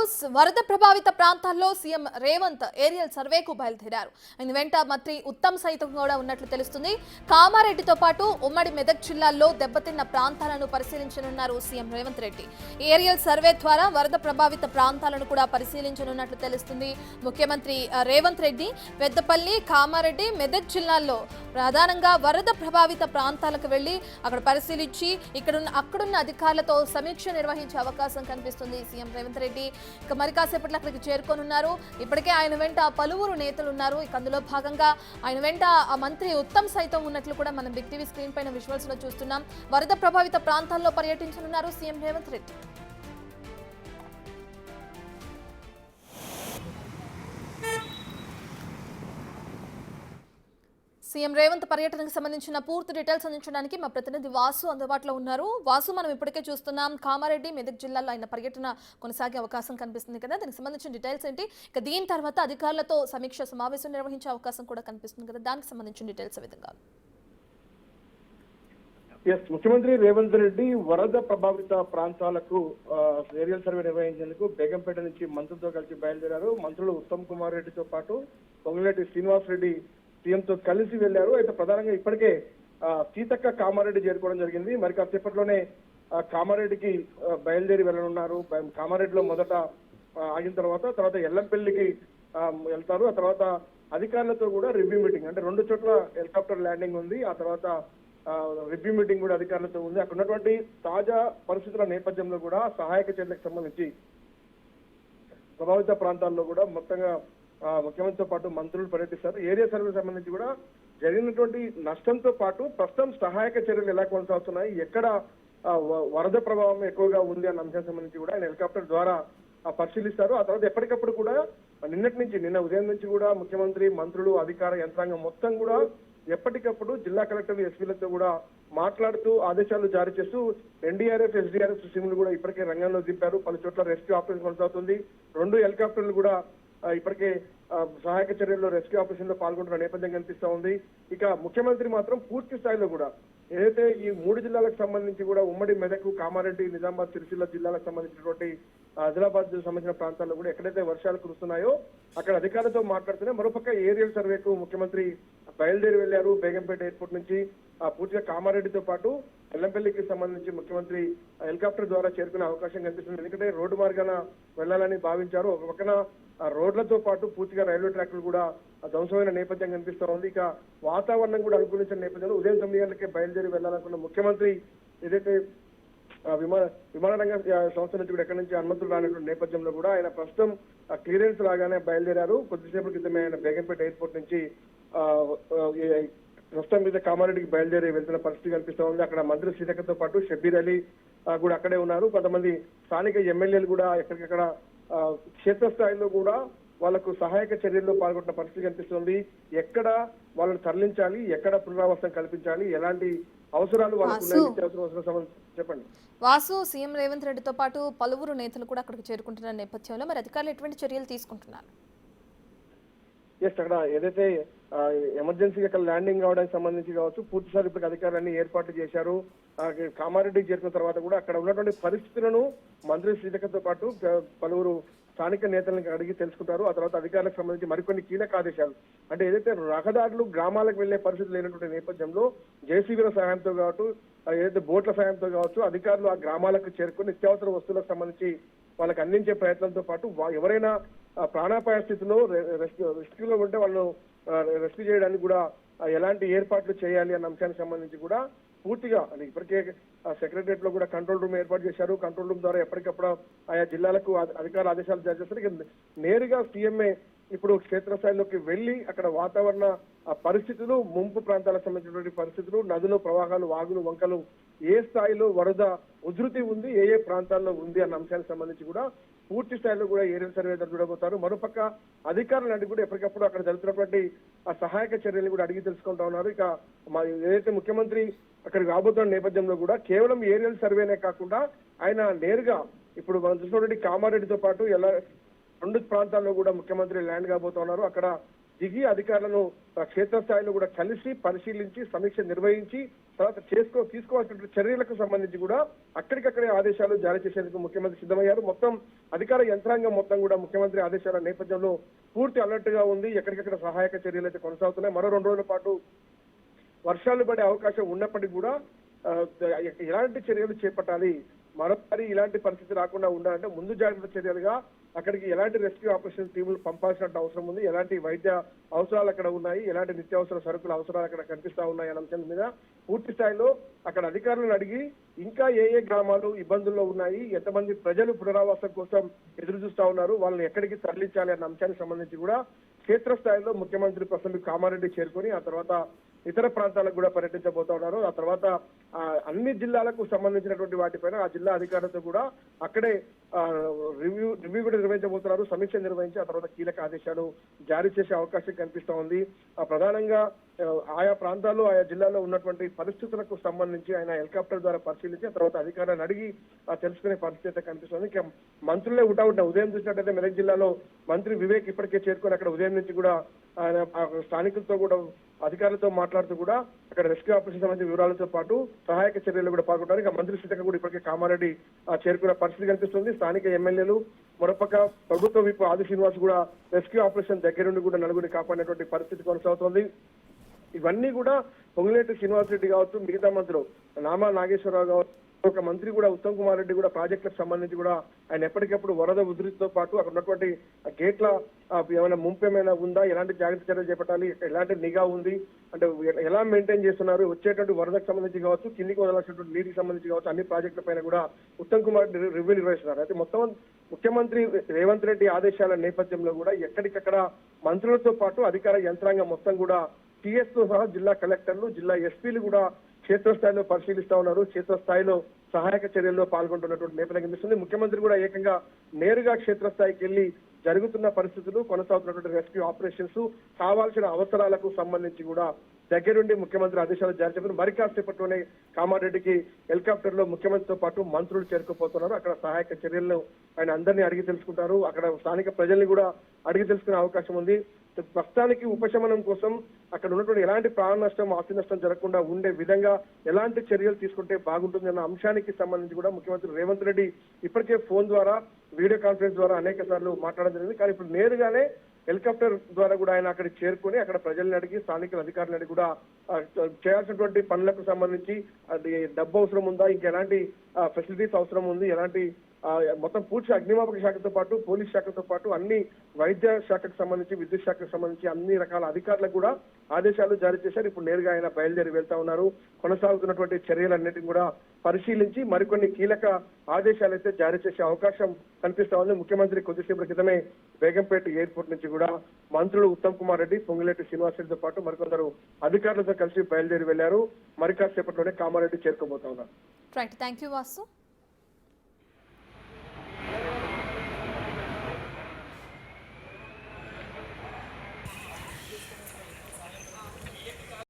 News వరద ప్రభావిత ప్రాంతాల్లో సీఎం రేవంత్ ఏరియల్ సర్వేకు బయలుదేరారు. ఆయన వెంట మంత్రి ఉత్తమ్ సైతం కూడా ఉన్నట్లు తెలుస్తుంది. కామారెడ్డితో పాటు ఉమ్మడి మెదక్ జిల్లాల్లో దెబ్బతిన్న ప్రాంతాలను పరిశీలించనున్నారు CM Revanth Reddy. Aerial survey ద్వారా వరద ప్రభావిత ప్రాంతాలను కూడా పరిశీలించనున్నట్లు తెలుస్తుంది. ముఖ్యమంత్రి రేవంత్ రెడ్డి పెద్దపల్లి, కామారెడ్డి, మెదక్ జిల్లాల్లో ప్రధానంగా వరద ప్రభావిత ప్రాంతాలకు వెళ్లి అక్కడ పరిశీలించి అక్కడున్న అధికారులతో సమీక్ష నిర్వహించే అవకాశం కనిపిస్తుంది సీఎం రేవంత్ రెడ్డి. ఇక మరి కాసేపట్లో అక్కడికి చేరుకోనున్నారు. ఇప్పటికే ఆయన వెంట పలువురు నేతలు ఉన్నారు. ఇక అందులో భాగంగా ఆయన వెంట ఆ మంత్రి ఉత్తమ్ సైతం ఉన్నట్లు కూడా మనం బిగ్ టీవీ స్క్రీన్ పైన విజువల్స్ లో చూస్తున్నాం. వరద ప్రభావిత ప్రాంతాల్లో పర్యటించనున్నారు సీఎం రేవంత్ రెడ్డి. సీఎం రేవంత్ పర్యటనకు సంబంధించిన పూర్తి డీటెయిల్స్ అందించడానికి మా ప్రతినిధి వాసు అందుబాటులో ఉన్నారు. వాసు, మనం ఇప్పటికే చూస్తున్నాం కామారెడ్డి, మెదక్ జిల్లాలో ఆయన పర్యటన కొనసాగే అవకాశం కనిపిస్తుంది కదా, దానికి సంబంధించిన డీటెయిల్స్ ఏంటి? ఇక దీని తర్వాత అధికారులతో సమీక్ష సమావేశం నిర్వహించే అవకాశం కూడా కనిపిస్తుంది కదా, దానికి సంబంధించిన డీటెయిల్స్ విధంగా. ముఖ్యమంత్రి రేవంత్ రెడ్డి వరద ప్రభావిత ప్రాంతాలకు ఏరియల్ సర్వే నిర్వహించేందుకు బేగంపేట నుంచి మంత్రులతో కలిసి బయలుదేరారు. మంత్రులు ఉత్తమ్ కుమార్ రెడ్డితో పాటు పొంగులేటి శ్రీనివాస్ రెడ్డి సీఎంతో కలిసి వెళ్లారు. అయితే ప్రధానంగా ఇప్పటికే సీతక్క కామారెడ్డి చేరుకోవడం జరిగింది. మరి కాసేపట్లోనే కామారెడ్డికి బయలుదేరి వెళ్ళనున్నారు. కామారెడ్డిలో మొదట ఆగిన తర్వాత ఎల్లంపల్లికి వెళ్తారు. ఆ తర్వాత అధికారులతో కూడా రివ్యూ మీటింగ్, అంటే 2 చోట్ల హెలికాప్టర్ ల్యాండింగ్ ఉంది. ఆ తర్వాత రివ్యూ మీటింగ్ కూడా అధికారులతో ఉంది. అక్కడ ఉన్నటువంటి తాజా పరిస్థితుల నేపథ్యంలో కూడా సహాయక చర్యలకు సంబంధించి ప్రభావిత ప్రాంతాల్లో కూడా మొత్తంగా ముఖ్యమంత్రితో పాటు మంత్రులు పర్యటిస్తారు. ఏరియా సర్వే సంబంధించి కూడా జరిగినటువంటి నష్టంతో పాటు ప్రస్తుతం సహాయక చర్యలు ఎలా కొనసాగుతున్నాయి, ఎక్కడ వరద ప్రభావం ఎక్కువగా ఉంది అన్న అంశానికి సంబంధించి కూడా ఆయన హెలికాప్టర్ ద్వారా పరిశీలిస్తారు. ఆ తర్వాత ఎప్పటికప్పుడు కూడా నిన్న ఉదయం నుంచి కూడా ముఖ్యమంత్రి, మంత్రులు, అధికార యంత్రాంగం మొత్తం కూడా ఎప్పటికప్పుడు జిల్లా కలెక్టర్లు, ఎస్పీలతో కూడా మాట్లాడుతూ ఆదేశాలు జారీ చేస్తూ ఎన్డీఆర్ఎఫ్, ఎస్డీఆర్ఎఫ్ టీంలు కూడా ఇప్పటికే రంగంలో దింపారు. పలు చోట్ల రెస్క్యూ ఆపరేషన్ కొనసాగుతుంది. 2 హెలికాప్టర్లు కూడా ఇప్పటికే సహాయక చర్యల్లో రెస్క్యూ ఆపరేషన్ లో పాల్గొంటున్న నేపథ్యం కనిపిస్తా ఉంది. ఇక ముఖ్యమంత్రి మాత్రం పూర్తి స్థాయిలో కూడా ఏదైతే ఈ 3 జిల్లాలకు సంబంధించి కూడా ఉమ్మడి మెదక్, కామారెడ్డి, నిజామాబాద్, సిరిసిల్ల జిల్లాలకు సంబంధించినటువంటి ఆదిలాబాద్ సంబంధించిన ప్రాంతాల్లో కూడా ఎక్కడైతే వర్షాలు కురుస్తున్నాయో అక్కడ అధికారులతో మాట్లాడుతూనే మరోపక్క ఏరియల్ సర్వేకు ముఖ్యమంత్రి బయలుదేరి వెళ్లారు. బేగంపేట ఎయిర్పోర్ట్ నుంచి పూర్తిగా కామారెడ్డితో పాటు ఎల్లంపల్లికి సంబంధించి ముఖ్యమంత్రి హెలికాప్టర్ ద్వారా చేరుకునే అవకాశం కనిపిస్తుంది. ఎందుకంటే రోడ్డు మార్గాన వెళ్లాలని భావించారు. ఒక పక్కన రోడ్లతో పాటు పూర్తిగా రైల్వే ట్రాక్లు కూడా ధ్వంసమైన నేపథ్యం కనిపిస్తూ ఉంది. ఇక వాతావరణం కూడా అనుకూలించిన నేపథ్యంలో ఉదయం 9 గంటలకే బయలుదేరి వెళ్లాలనుకున్న ముఖ్యమంత్రి ఏదైతే విమానారంగ సంస్థ నుంచి కూడా ఎక్కడి నుంచి అనుమతులు రానటువంటి నేపథ్యంలో కూడా ఆయన ప్రస్తుతం క్లియరెన్స్ లాగానే బయలుదేరారు. కొద్దిసేపటి క్రితమే ఆయన బేగంపేట ఎయిర్పోర్ట్ నుంచి ప్రస్తుతం మీద కామారెడ్డికి బయలుదేరి వెళ్తున్న పరిస్థితి కనిపిస్తూ ఉంది. అక్కడ మంత్రి సీతక్కతో పాటు షబ్బీర్ అలీ కూడా అక్కడే ఉన్నారు. కొంతమంది స్థానిక ఎమ్మెల్యేలు కూడా ఎక్కడికక్కడ క్షేత్రస్థాయిలో కూడా వాళ్ళకు సహాయక చర్యల్లో పాల్గొంటున్న పరిస్థితి కనిపిస్తుంది. ఎక్కడ వాళ్ళని తరలించాలి, ఎక్కడ పునరావాసం కల్పించాలి, ఎలాంటి అవసరాలు వాళ్ళకు చెప్పండి. వాసు, సీఎం రేవంత్ రెడ్డితో పాటు పలువురు నేతలు కూడా అక్కడికి చేరుకుంటున్న నేపథ్యంలో మరి అధికారులు ఎటువంటి చర్యలు తీసుకుంటున్నారు? అక్కడ ఏదైతే ఎమర్జెన్సీగా అక్కడ ల్యాండింగ్ కావడానికి సంబంధించి కావచ్చు, పూర్తిసారి ఇప్పటికి అధికారులన్నీ ఏర్పాట్లు చేశారు. కామారెడ్డికి చేరుకున్న తర్వాత కూడా అక్కడ ఉన్నటువంటి పరిస్థితులను మంత్రి సీతక్కతో పాటు పలువురు స్థానిక నేతలను అడిగి తెలుసుకుంటారు. ఆ తర్వాత అధికారులకు సంబంధించి మరికొన్ని కీలక ఆదేశాలు, అంటే ఏదైతే రహదారులు గ్రామాలకు వెళ్లే పరిస్థితి లేనటువంటి నేపథ్యంలో జేసీబీల సహాయంతో కావచ్చు, ఏదైతే బోట్ల సహాయంతో కావచ్చు, అధికారులు ఆ గ్రామాలకు చేరుకుని నిత్యావసర వస్తువులకు సంబంధించి వాళ్ళకి అందించే ప్రయత్నంతో పాటు ఎవరైనా ప్రాణాపాయ స్థితిలో రెస్క్యూలో ఉంటే వాళ్ళు రెస్క్యూ చేయడానికి కూడా ఎలాంటి ఏర్పాట్లు చేయాలి అన్న అంశానికి సంబంధించి కూడా పూర్తిగా అంటే ఇప్పటికే సెక్రటరియట్ లో కూడా కంట్రోల్ రూమ్ ఏర్పాటు చేశారు. కంట్రోల్ రూమ్ ద్వారా ఎప్పటికప్పుడు ఆయా జిల్లాలకు అధికారుల ఆదేశాలు జారీ చేస్తారు. నేరుగా సీఎంఏ ఇప్పుడు క్షేత్రస్థాయిలోకి వెళ్లి అక్కడ వాతావరణ పరిస్థితులు, ముంపు ప్రాంతాలకు సంబంధించినటువంటి పరిస్థితులు, నదుల ప్రవాహాలు, వాగులు, వంకలు ఏ స్థాయిలో వరద ఉధృతి ఉంది, ఏ ఏ ప్రాంతాల్లో ఉంది అన్న అంశానికి సంబంధించి కూడా పూర్తి స్థాయిలో కూడా ఏరియల్ సర్వే చూడబోతారు. మరోపక్క అధికారులు కూడా ఎప్పటికప్పుడు అక్కడ జరుగుతున్నటువంటి ఆ సహాయక చర్యలు కూడా అడిగి తెలుసుకుంటా ఉన్నారు. ఇక ఏదైతే ముఖ్యమంత్రి అక్కడికి రాబోతున్న నేపథ్యంలో కూడా కేవలం ఏరియల్ సర్వేనే కాకుండా ఆయన నేరుగా ఇప్పుడు మనం చూసినటువంటి కామారెడ్డితో పాటు 2 ప్రాంతాల్లో కూడా ముఖ్యమంత్రి ల్యాండ్ కాబోతున్నారు. అక్కడ దిగి అధికారులను క్షేత్రస్థాయిలో కూడా కలిసి పరిశీలించి సమీక్ష నిర్వహించి తర్వాత తీసుకోవాల్సిన చర్యలకు సంబంధించి కూడా అక్కడికక్కడే ఆదేశాలు జారీ చేసేందుకు ముఖ్యమంత్రి సిద్ధమయ్యారు. మొత్తం అధికార యంత్రాంగం మొత్తం కూడా ముఖ్యమంత్రి ఆదేశాల నేపథ్యంలో పూర్తి అలర్ట్ గా ఉంది. ఎక్కడికక్కడ సహాయక చర్యలు అయితే కొనసాగుతున్నాయి. మరో 2 రోజుల పాటు వర్షాలు పడే అవకాశం ఉన్నప్పటికీ కూడా ఎలాంటి చర్యలు చేపట్టాలి, మరోసారి ఇలాంటి పరిస్థితి రాకుండా ఉండాలంటే ముందు జాగ్రత్త చర్యలుగా అక్కడికి ఎలాంటి రెస్క్యూ ఆపరేషన్ టీములు పంపాల్సిన అవసరం ఉంది, ఎలాంటి వైద్య అవసరాలు అక్కడ ఉన్నాయి, ఎలాంటి నిత్యావసర సరుకుల అవసరాలు అక్కడ కనిపిస్తా ఉన్నాయి అనే అంశం మీద పూర్తి స్థాయిలో అక్కడ అధికారులను అడిగి ఇంకా ఏ గ్రామాలు ఇబ్బందుల్లో ఉన్నాయి, ఎంతమంది ప్రజలు పునరావాసం కోసం ఎదురు చూస్తా ఉన్నారు, వాళ్ళని ఎక్కడికి తరలించాలి అన్న అంశానికి సంబంధించి కూడా క్షేత్రస్థాయిలో ముఖ్యమంత్రి ప్రసన్న కామారెడ్డి చేరుకొని ఆ తర్వాత ఇతర ప్రాంతాలకు కూడా పర్యటించబోతా ఉన్నారు. ఆ తర్వాత అన్ని జిల్లాలకు సంబంధించినటువంటి వాటిపైన ఆ జిల్లా అధికారులతో కూడా అక్కడే రివ్యూ కూడా నిర్వహించబోతున్నారు. సమీక్ష నిర్వహించి ఆ తర్వాత కీలక ఆదేశాలు జారీ చేసే అవకాశం కనిపిస్తా ఉంది. ప్రధానంగా ఆయా ప్రాంతాల్లో ఆయా జిల్లాలో ఉన్నటువంటి పరిస్థితులకు సంబంధించి ఆయన హెలికాప్టర్ ద్వారా పరిశీలించి ఆ తర్వాత అధికారులను అడిగి తెలుసుకునే పరిస్థితి అయితే కనిపిస్తుంది. ఇక మంత్రులే ఉంటా ఉదయం చూసినట్టయితే మెదక్ జిల్లాలో మంత్రి వివేక్ ఇప్పటికే చేరుకొని అక్కడ ఉదయం నుంచి కూడా ఆయన స్థానికులతో కూడా అధికారులతో మాట్లాడుతూ కూడా అక్కడ రెస్క్యూ ఆపరేషన్ సంబంధించిన వివరాలతో పాటు సహాయక చర్యలు కూడా పాల్గొంటారు. ఇక మంత్రి సీతక్క కూడా ఇప్పటికే కామారెడ్డి చేరుకున్న పరిస్థితి కనిపిస్తుంది. స్థానిక ఎమ్మెల్యేలు మరోపక్క ప్రభుత్వ విప్ ఆది శ్రీనివాస్ కూడా రెస్క్యూ ఆపరేషన్ దగ్గరుండి కూడా నలుగురిని కాపాడినటువంటి పరిస్థితి కొనసాగుతోంది. ఇవన్నీ కూడా పొంగులేటి శ్రీనివాసరెడ్డి కావచ్చు, మిగతా మంత్రులు నామా నాగేశ్వరరావు కావచ్చు, ఒక మంత్రి కూడా ఉత్తమ్ కుమార్ రెడ్డి కూడా ప్రాజెక్టులకు సంబంధించి కూడా ఆయన ఎప్పటికప్పుడు వరద ఉధృతితో పాటు అక్కడ ఉన్నటువంటి గేట్ల ఏమైనా ముంపు ఏమైనా ఉందా, ఎలాంటి జాగ్రత్త చర్యలు చేపట్టాలి, ఎలాంటి నిఘా ఉంది అంటే ఎలా మెయింటైన్ చేస్తున్నారు, వచ్చేటువంటి వరదకు సంబంధించి కావచ్చు, కిందికి వదలాల్సినటువంటి నీటికి సంబంధించి కావచ్చు, అన్ని ప్రాజెక్టుల పైన కూడా ఉత్తమ్ కుమార్ రెడ్డి రివ్యూ నిర్వహిస్తున్నారు. అయితే మొత్తం ముఖ్యమంత్రి రేవంత్ రెడ్డి ఆదేశాల నేపథ్యంలో కూడా ఎక్కడికక్కడ మంత్రులతో పాటు అధికార యంత్రాంగం మొత్తం కూడా టీఎస్ తో సహా జిల్లా కలెక్టర్లు, జిల్లా ఎస్పీలు కూడా క్షేత్రస్థాయిలో పరిశీలిస్తా ఉన్నారు. క్షేత్రస్థాయిలో సహాయక చర్యల్లో పాల్గొంటున్నటువంటి నేపథ్యం కనిపిస్తుంది. ముఖ్యమంత్రి కూడా ఏకంగా నేరుగా క్షేత్రస్థాయికి వెళ్లి జరుగుతున్న పరిస్థితులు, కొనసాగుతున్నటువంటి రెస్క్యూ ఆపరేషన్స్, కావాల్సిన అవసరాలకు సంబంధించి కూడా దగ్గరుండి ముఖ్యమంత్రి ఆదేశాలు జారీ చేశారు. మరి కాసేపట్లోనే కామారెడ్డికి హెలికాప్టర్ లో ముఖ్యమంత్రితో పాటు మంత్రులు చేరుకుపోతున్నారు. అక్కడ సహాయక చర్యలను ఆయన అందరినీ అడిగి తెలుసుకుంటారు. అక్కడ స్థానిక ప్రజల్ని కూడా అడిగి తెలుసుకునే అవకాశం ఉంది. ప్రస్తుతానికి ఉపశమనం కోసం అక్కడ ఉన్నటువంటి ఎలాంటి ప్రాణ నష్టం, ఆస్తి నష్టం జరగకుండా ఉండే విధంగా ఎలాంటి చర్యలు తీసుకుంటే బాగుంటుంది అన్న అంశానికి సంబంధించి కూడా ముఖ్యమంత్రి రేవంత్ రెడ్డి ఇప్పటికే ఫోన్ ద్వారా, వీడియో కాన్ఫరెన్స్ ద్వారా అనేక సార్లు మాట్లాడడం జరిగింది. కానీ ఇప్పుడు నేరుగానే హెలికాప్టర్ ద్వారా కూడా ఆయన అక్కడికి చేరుకొని అక్కడ ప్రజల్ని అడిగి, స్థానిక అధికారులను అడిగి కూడా చేయాల్సినటువంటి పనులకు సంబంధించి అది డబ్బు అవసరం ఉందా, ఇంకెలాంటి ఫెసిలిటీస్ అవసరం ఉంది, ఎలాంటి మొత్తం పూర్తి అగ్నిమాపక శాఖతో పాటు పోలీస్ శాఖతో పాటు అన్ని వైద్య శాఖకు సంబంధించి, విద్యుత్ శాఖకు సంబంధించి అన్ని రకాల అధికారులకు కూడా ఆదేశాలు జారీ చేశారు. ఇప్పుడు నేరుగా ఆయన బయలుదేరి వెళ్తా ఉన్నారు. కొనసాగుతున్నటువంటి చర్యలన్నిటిని కూడా పరిశీలించి మరికొన్ని కీలక ఆదేశాలు అయితే జారీ చేసే అవకాశం కనిపిస్తా ఉంది. ముఖ్యమంత్రి కొద్దిసేపటి క్రితమే బేగంపేట ఎయిర్పోర్ట్ నుంచి కూడా మంత్రులు ఉత్తమ్ కుమార్ రెడ్డి, పొంగులేటి శ్రీనివాసరెడ్డితో పాటు మరికొందరు అధికారులతో కలిసి బయలుదేరి వెళ్లారు. మరి కాసేపట్లోనే కామారెడ్డి చేరుకోబోతా ఉన్నారు. Right, thank you Vasu.